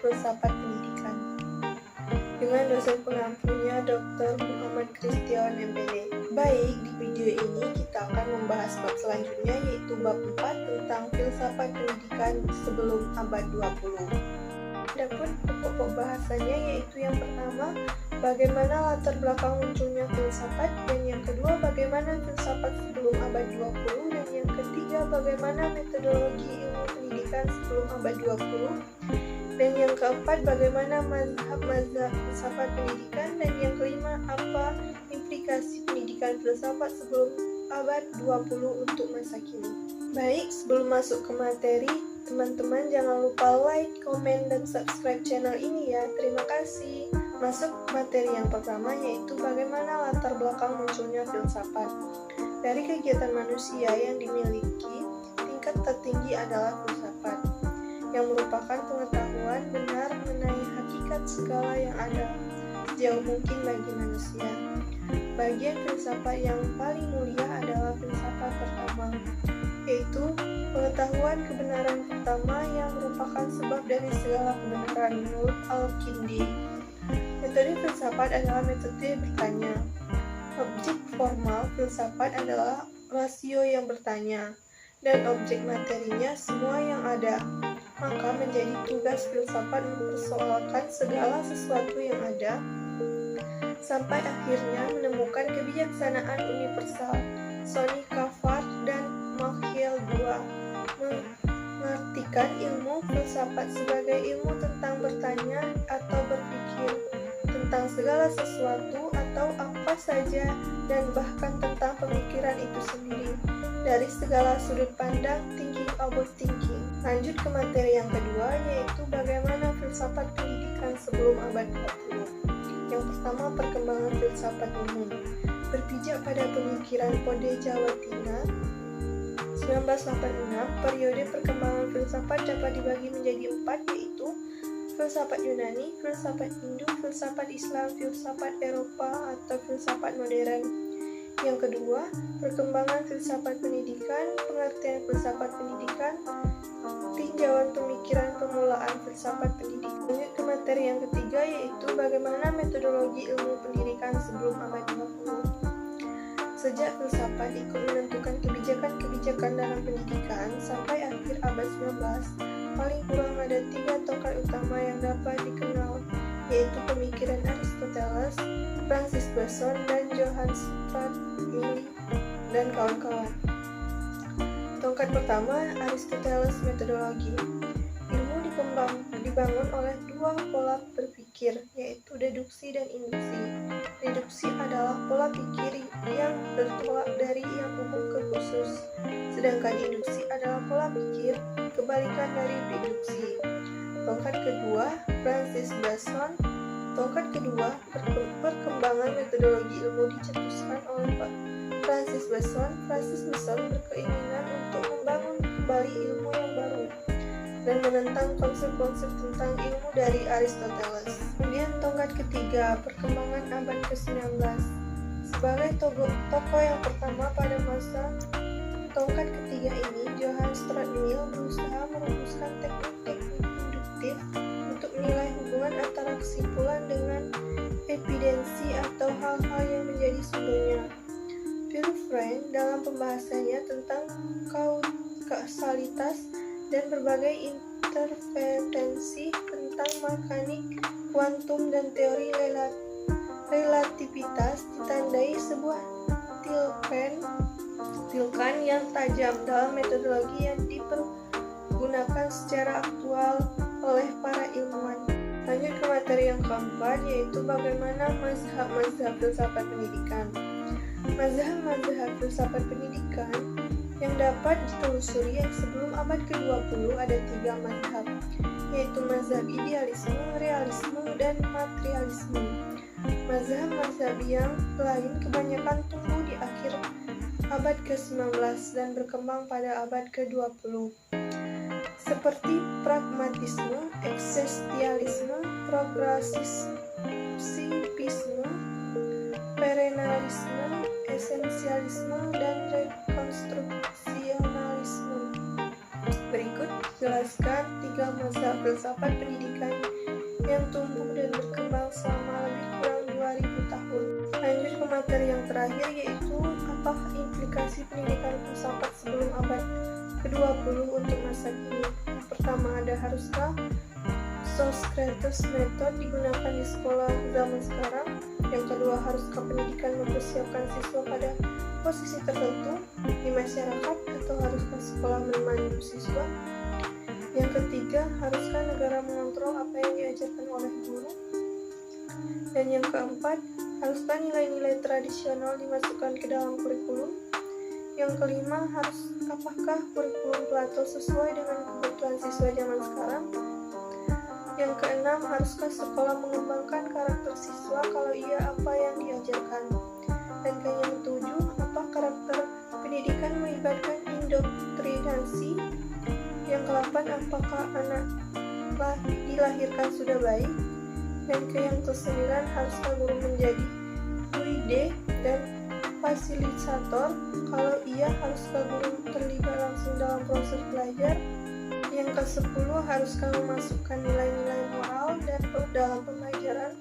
Filsafat Pendidikan dengan dosen pengampunya Dr. Muhammad Christian MPD. Baik, di video ini kita akan membahas bab selanjutnya, yaitu bab 4 tentang filsafat pendidikan sebelum abad 20. Adapun pokok bahasannya yaitu yang pertama, bagaimana latar belakang munculnya filsafat, dan yang kedua, bagaimana filsafat sebelum abad 20, dan yang ketiga, bagaimana metodologi ilmu pendidikan sebelum abad 20, dan yang keempat, bagaimana mazhab-mazhab filsafat pendidikan, dan yang kelima, apa implikasi pendidikan filsafat sebelum abad 20 untuk masa kini. Baik, sebelum masuk ke materi, teman-teman jangan lupa like, komen, dan subscribe channel ini ya. Terima kasih. Masuk materi yang pertama, yaitu bagaimana latar belakang munculnya filsafat. Dari kegiatan manusia yang dimiliki, tingkat tertinggi adalah filsafat, yang merupakan pengetahuan benar mengenai hakikat segala yang ada sejauh mungkin bagi manusia. Bagian filsafat yang paling mulia adalah filsafat pertama, yaitu pengetahuan kebenaran pertama yang merupakan sebab dari segala kebenaran menurut Al-Kindi. Metode filsafat adalah metode bertanya. Objek formal filsafat adalah rasio yang bertanya, dan objek materinya semua yang ada. Maka menjadi tugas filsafat mempersoalkan segala sesuatu yang ada, sampai akhirnya menemukan kebijaksanaan universal. Sonny Cavart dan Michael II mengartikan ilmu filsafat sebagai ilmu tentang bertanya atau berpikir tentang segala sesuatu atau apa saja, dan bahkan tentang pemikiran itu sendiri dari segala sudut pandang, thinking about thinking. Lanjut ke materi yang kedua, yaitu bagaimana filsafat pendidikan sebelum abad 20. Yang pertama, perkembangan filsafat umum. Berpijak pada pemikiran Pode Jawatina 1986, periode perkembangan filsafat dapat dibagi menjadi 4, yaitu filsafat Yunani, filsafat Hindu, filsafat Islam, filsafat Eropa atau filsafat modern. Yang kedua, perkembangan filsafat pendidikan, pengertian filsafat pendidikan, tinjauan pemikiran permulaan filsafat pendidikan. Lanjut ke materi yang ketiga, yaitu bagaimana metodologi ilmu pendidikan sebelum abad 20. Sejak filsafat ikut menentukan kebijakan-kebijakan dalam pendidikan sampai akhir abad 19, paling kurang ada 3 tongkat utama yang dapat dikenal, yaitu pemikiran Aristoteles, Francis Bacon, dan Johannes Stuart Mill dan kawan-kawan. Tongkat pertama, Aristoteles metodologi. Ilmu dibangun oleh 2 pola berpikir, yaitu deduksi dan induksi. Deduksi adalah pola pikir yang bertolak dari yang umum ke khusus, sedangkan induksi adalah pola pikir kebalikan dari deduksi. Tongkat kedua, Francis Bacon. Tongkat kedua, perkembangan metodologi ilmu dicetuskan oleh Francis Bacon. Francis Bacon berkeinginan untuk membangun kembali ilmu yang baru dan menentang konsep-konsep tentang ilmu dari Aristoteles. Kemudian tongkat ketiga, perkembangan abad ke-19. Sebagai tokoh yang pertama pada masa tongkat ketiga ini, Johannes Stuart Mill berusaha merumuskan teknik-teknik induktif untuk menilai hubungan antara kesimpulan dengan evidensi atau hal-hal yang menjadi sumbernya. Philip Friend dalam pembahasannya tentang kausalitas dan berbagai interpretensi tentang mekanik kuantum dan teori relativitas ditandai sebuah tilkan yang tajam dalam metodologi yang dipergunakan secara aktual oleh para ilmuwan. Lanjut ke materi yang keempat, yaitu bagaimana mazhab-mazhab filsafat pendidikan. Mazhab-mazhab filsafat pendidikan yang dapat ditelusuri sebelum abad ke-20 ada 3 mazhab, yaitu mazhab idealisme, realisme, dan materialisme. Mazhab-mazhab yang lain kebanyakan tumbuh di akhir abad ke-19 dan berkembang pada abad ke-20, seperti pragmatisme, eksistensialisme, progresisme, perennialisme, esensialisme, dan rekonstruksionalisme. Berikut jelaskan ketiga, masa filsafat pendidikan yang tumbuh dan berkembang selama lebih kurang 2000 tahun. Lanjut ke materi yang terakhir, yaitu apa implikasi pendidikan filsafat sebelum abad ke-20 untuk masa kini. Yang pertama ada, haruskah Socrates method digunakan di sekolah zaman sekarang? Yang kedua, haruskah pendidikan mempersiapkan siswa pada posisi tertentu di masyarakat atau haruskah sekolah memandu siswa? Yang ketiga, haruskah negara mengontrol apa yang diajarkan oleh guru? Dan yang keempat, haruskah nilai-nilai tradisional dimasukkan ke dalam kurikulum? Yang kelima, apakah kurikulum Plato sesuai dengan kebutuhan siswa zaman sekarang? Yang keenam, haruskah sekolah mengembangkan karakter siswa? Kalau iya, apa yang diajarkan? Dan yang ketujuh, apa karakter pendidikan melibatkan indoktrinasi? Yang ke-8, apakah anak dilahirkan sudah baik? Dan yang ke-9, haruskah guru menjadi guide dan fasilitator? Kalau iya, haruskah guru terlibat langsung dalam proses belajar? Yang ke-10, haruskah memasukkan nilai-nilai moral dan dalam pembelajaran?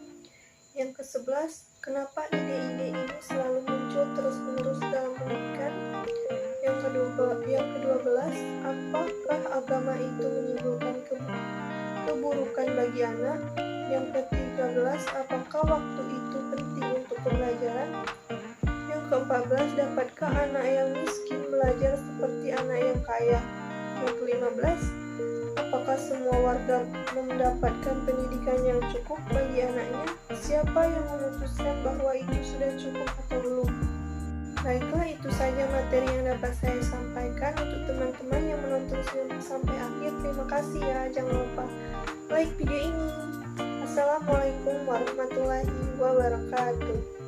Yang ke-11, kenapa ide-ide ini selalu muncul terus-menerus dalam pendidikan? Yang ke-12, apakah agama itu menimbulkan keburukan bagi anak? Yang ke-13, apakah waktu itu penting untuk pembelajaran? Yang ke-14, dapatkah anak yang miskin belajar seperti anak yang kaya? Yang ke-15, apakah semua warga mendapatkan pendidikan yang cukup bagi anaknya? Siapa yang memutuskan bahwa itu sudah cukup atau belum? Baiklah, itu saja materi yang dapat saya sampaikan untuk teman-teman yang menonton sampai akhir. Terima kasih ya, jangan lupa like video ini. Assalamualaikum warahmatullahi wabarakatuh.